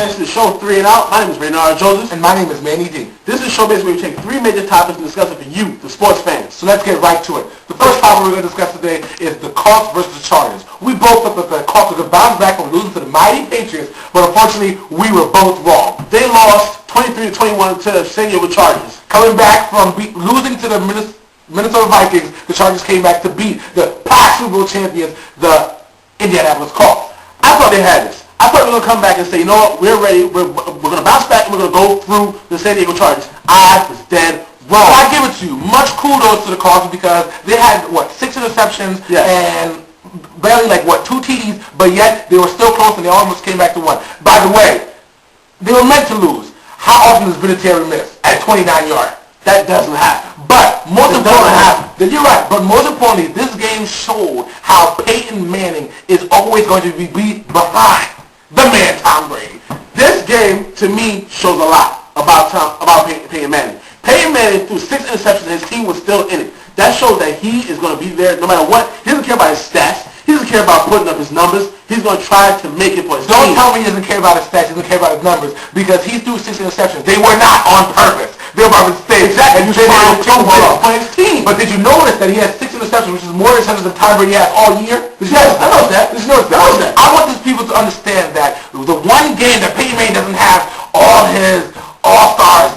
This is show 3 and Out. My name is Reynard Joseph. And my name is Manny D. This is a show basically where we take 3 major topics and discuss it for you, the sports fans. So let's get right to it. The first topic we're going to discuss today is the Colts versus the Chargers. We both thought that the Colts were going to bounce back from losing to the mighty Patriots, but unfortunately, we were both wrong. They lost 23-21 to the San Diego Chargers. Coming back from losing to the Minnesota Vikings, the Chargers came back to beat the past Super Bowl champions, the Indianapolis Colts. I thought they had this. I thought we were going to come back and say, you know what, we're ready. We're going to bounce back and we're going to go through the San Diego Chargers. I was dead wrong. So I give it to you. Much kudos to the Colts because they had, 6 interceptions and barely 2 TDs, but yet they were still close and they almost came back to 1. By the way, they were meant to lose. How often does Vinatieri miss at 29 yards? That doesn't happen. But most importantly, you're right. But most importantly, this game showed how Peyton Manning is always going to be behind the man Tom Brady. This game, to me, shows a lot about Peyton Manning. Peyton Manning threw 6 interceptions and his team was still in it. That shows that he is going to be there no matter what. He doesn't care about his stats. He doesn't care about putting up his numbers. He's going to try to make it for his team. Don't tell me he doesn't care about his stats. He doesn't care about his numbers because he threw 6 interceptions. They were not on purpose. They were by mistake. Exactly. And you for his team. But did you notice that he had 6 interceptions, which is more interceptions than Tom Brady has all year? Yes, I know that. Did you notice that? I want these people to understand that the one game that Peyton Manning doesn't have all his all-stars,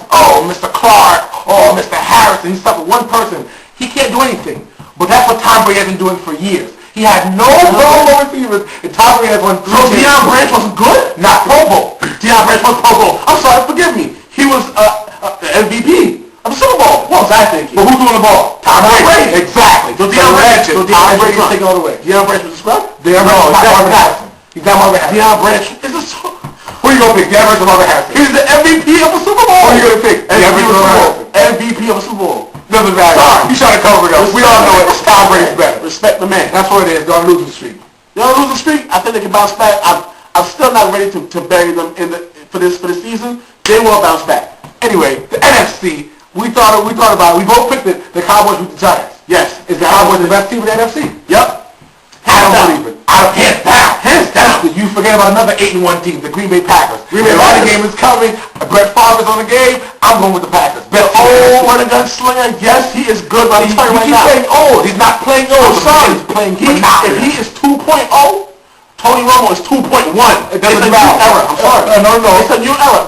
Mr. Clark, Mr. Harrison, he's stuck with one person. He can't do anything. But that's what Tom Brady has been doing for years. He had no Pro Bowl receivers, and Tom Brady has won 3 So Deion Branch wasn't good? Not Pro Bowl. Deion Branch was Pro Bowl. I'm sorry, forgive me. He was MVP of the Super Bowl. What was I thinking? But who's doing the ball? Tom Brady. Exactly. So Deion Branch Brady is taking all the way. Deion Branch was a scrub? Deion Branch is not Marvin Harrison. He's not Marvin Harrison. Deion Branch is a Who are you going to pick? Deion Branch or Marvin Harrison? He's the MVP of the Super Bowl. Who are you going to pick? Deion Branch or Marvin Harrison? MVP of the Super Bowl. Doesn't matter. Sorry. He's trying to cover it up. We all know it. Tom Brady's better. Respect the man. That's what it is. They're on a losing streak. They're on a losing streak. I think they can bounce back. I'm still not ready to bury them for this season. They will bounce back. Anyway, the NFC. We thought about it. We both picked the Cowboys with the Giants. Yes. Is the Cowboys the best team in the NFC? Yep. I don't believe it. Hands down. Hands down. You forget about another 8-1 team, the Green Bay Packers. Green Bay Packers game is coming. Brett Favre is on the game. I'm going with the Packers. What a gunslinger. Yes, he is good, but I'm telling you right now. He's playing old. He's not playing old. I'm sorry. He's playing If he is 2.0, Tony Romo is 2.1. It doesn't matter. Era. I'm sorry. No. It's a new era.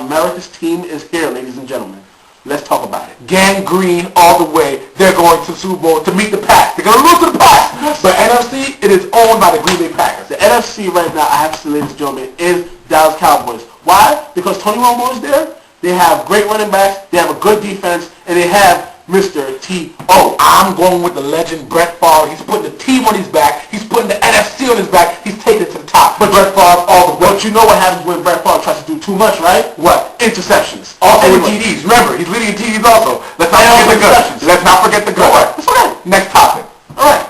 America's team is here, ladies and gentlemen. Let's talk about it. Gangrene all the way. They're going to the Super Bowl to meet the Pats. They're going to lose to the Pats. But NFC, it is owned by the Green Bay Packers. The NFC right now, I have to say, ladies and gentlemen, is Dallas Cowboys. Why? Because Tony Romo is there. They have great running backs. They have a good defense. And they have Mr. T.O. I'm going with the legend Brett Favre. He's putting the team on his back. He's putting the NFC on his back. He's taking it to the top. But Brett Favre all the way. But you know what happens when Brett Favre tries to do too much, right? What? Interceptions. Also with TDs. Remember, he's leading in TDs also. Let's not forget the good. That's okay. Next topic. All right.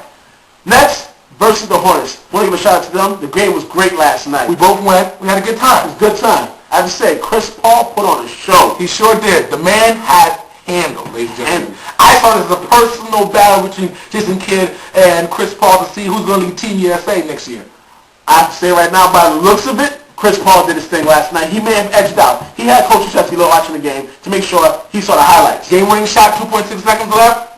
Next, versus the Hornets. Want to give a shout out to them. The game was great last night. We both went. We had a good time. It was a good time. I have to say, Chris Paul put on a show. He sure did. The man had handle, ladies and gentlemen. I saw this as a personal battle between Jason Kidd and Chris Paul to see who's going to lead Team USA next year. I have to say right now, by the looks of it, Chris Paul did his thing last night. He may have edged out. He had Coach Krzyzewski watching the game to make sure he saw the highlights. Game-winning shot, 2.6 seconds left.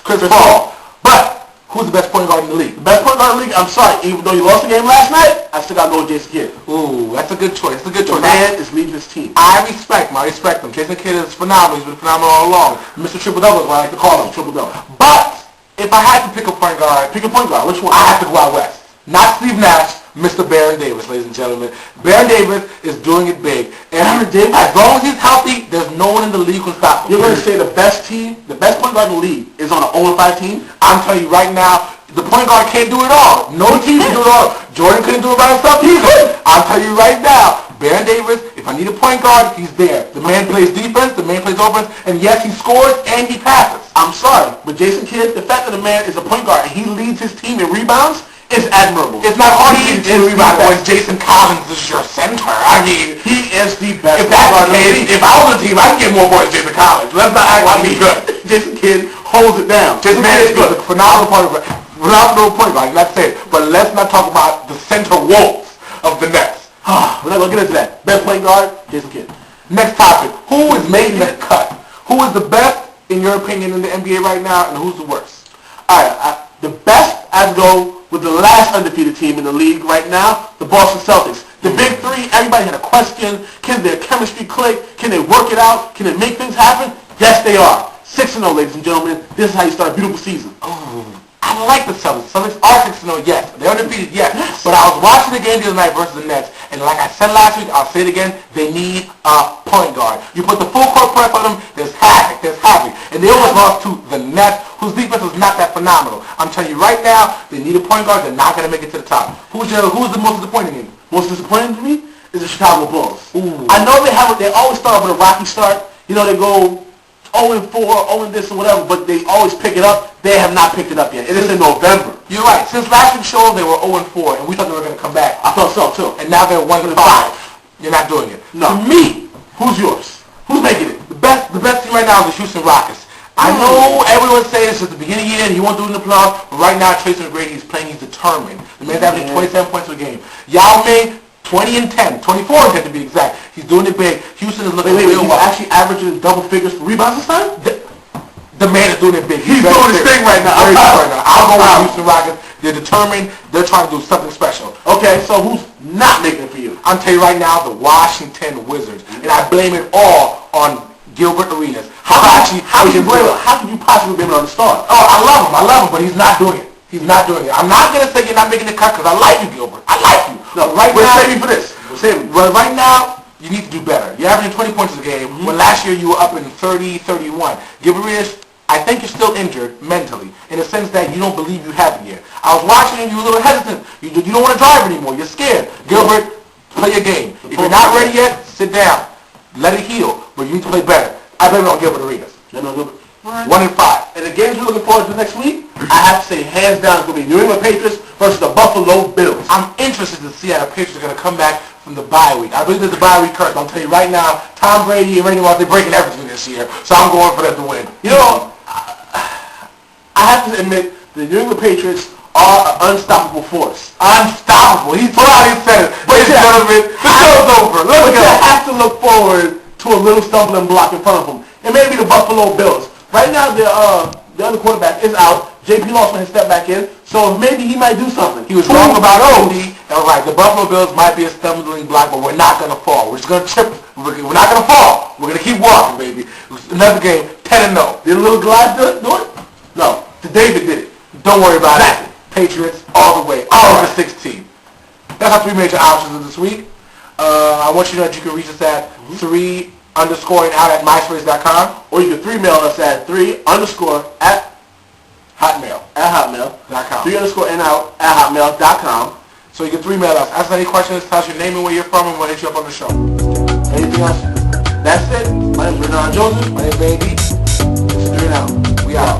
Chris Paul. But who's the best point guard in the league? The best point guard in the league? I'm sorry. Even though you lost the game last night, I still got to go with Jason Kidd. Ooh, that's a good choice. That's a good choice. The man is leading his team. I respect him. Jason Kidd is phenomenal. He's been phenomenal all along. Mr. Triple-Double is what I like to call him. Triple-Double. But if I had to pick a point guard, which one? I have to go out west. Not Steve Nash, Mr. Baron Davis, ladies and gentlemen. Baron Davis is doing it big. And as long as he's healthy, there's no one in the league who can stop him. You're going to say the best point guard in the league is on an 0-5 team? I'm telling you right now, the point guard can't do it all. No team can do it all. Jordan couldn't do it by himself either. I'm telling you right now, Baron Davis, if I need a point guard, he's there. The man plays defense, the man plays offense, and yes, he scores and he passes. I'm sorry, but Jason Kidd, the fact that the man is a point guard and he leads his team in rebounds is admirable. It's not hard to lead a team in rebounds when Jason Collins is your center. I mean, he is the best. If that's the case, if I was a team, I'd get more points than Jason Collins. Let's not act like he's good. Jason Kidd holds it down. Jason Kidd is good. Phenomenal point guard. Phenomenal point guard, let's say it. But let's not talk about the center wolves. of the Nets. We're not going to get into that. Best point guard, Jason Kidd. Next topic. Who is making the cut? Who is the best, in your opinion, in the NBA right now, and who's the worst? All right, the best, I'd go with the last undefeated team in the league right now, the Boston Celtics. The big three, everybody had a question. Can their chemistry click? Can they work it out? Can they make things happen? Yes, they are. 6-0, ladies and gentlemen. This is how you start a beautiful season. Oh, I like the Celtics. Celtics are 6-0, yes. They're undefeated, yes. But I was watching the game the other night versus the Nets, and like I said last week, I'll say it again, they need a point guard. You put the full court press on them, there's havoc. And they almost lost to the Nets, whose defense was not that phenomenal. I'm telling you right now, they need a point guard. They're not going to make it to the top. Who's the most disappointing in? Most disappointing to me is the Chicago Bulls. Ooh. I know they always start off with a rocky start. You know, they go 0-4, 0 this or whatever, but they always pick it up. They have not picked it up yet. It is in November. You're right. Since last week's show, they were 0-4, and we thought they were going to come back. I thought so, too. And now they're 1-5. You're not doing it. No. To me, Who's yours? Who's making it? the best team right now is the Houston Rockets. I know everyone's saying this is the beginning of the year and he won't do it in the playoffs, but right now Tracy McGrady is playing, he's determined. The man's averaging 27 points per game. Yao Ming, 20 and 10, 24 and 10 to be exact. He's doing it big. Houston is looking real He's well. actually averaging double figures for rebounds this time? The man is doing it big. He's doing his thing right now. Very good right now. I'll go with the Houston Rockets. They're determined. They're trying to do something special. Okay, so who's not making it for you? I'm telling you right now, the Washington Wizards. And I blame it all on Gilbert Arenas. How can you possibly blame it on the star? Oh, I love him, but he's not doing it. He's not doing it. I'm not going to say you're not making the cut because I like you, Gilbert. I like you. No, right we're now, saving for this. We're saving. Well, right now, you need to do better. You're averaging 20 points a game, when last year you were up in 30, 31. Gilbert Arenas, I think you're still injured mentally, in the sense that you don't believe you have it yet. I was watching and you were a little hesitant. You don't want to drive anymore. You're scared. Gilbert, play your game. If you're not ready yet, sit down. Let it heal. But you need to play better. I blame it on Gilbert Arenas. 1-5. And the games we're looking forward to next week, I have to say, hands down, it's going to be New England Patriots versus the Buffalo Bills. I'm interested to see how the Patriots are going to come back from the bye week. I believe there's a bye week curse. I'll tell you right now, Tom Brady and Randy Moss, they're breaking everything this year. So I'm going for them to win. You know, I have to admit, the New England Patriots are an unstoppable force. Unstoppable. He's proud he said it. Ladies and gentlemen, the show's over. But you have to look forward to a little stumbling block in front of them. It may be the Buffalo Bills. Right now, the other quarterback is out. J.P. Lawson has stepped back in, so maybe he might do something. He was wrong about Odie. All right, the Buffalo Bills might be a stumbling block, but we're not going to fall. We're just going to trip. We're not going to fall. We're going to keep walking, baby. Another game, 10-0. Did a little glide do it? No. David did it. Don't worry about it. Patriots all the way. All over 16. That's our three major options of this week. I want you to know that you can reach us at 3_out at myspace.com. Or you can 3-mail us at 3_ at hotmail.com. 3_out at hotmail.com. So you can 3-mail us. Ask any questions, tell us your name and where you're from, and we'll hit you up on the show. Anything else? That's it. My name is Renan Joseph. My name is Baby. It's 3 and out. We out.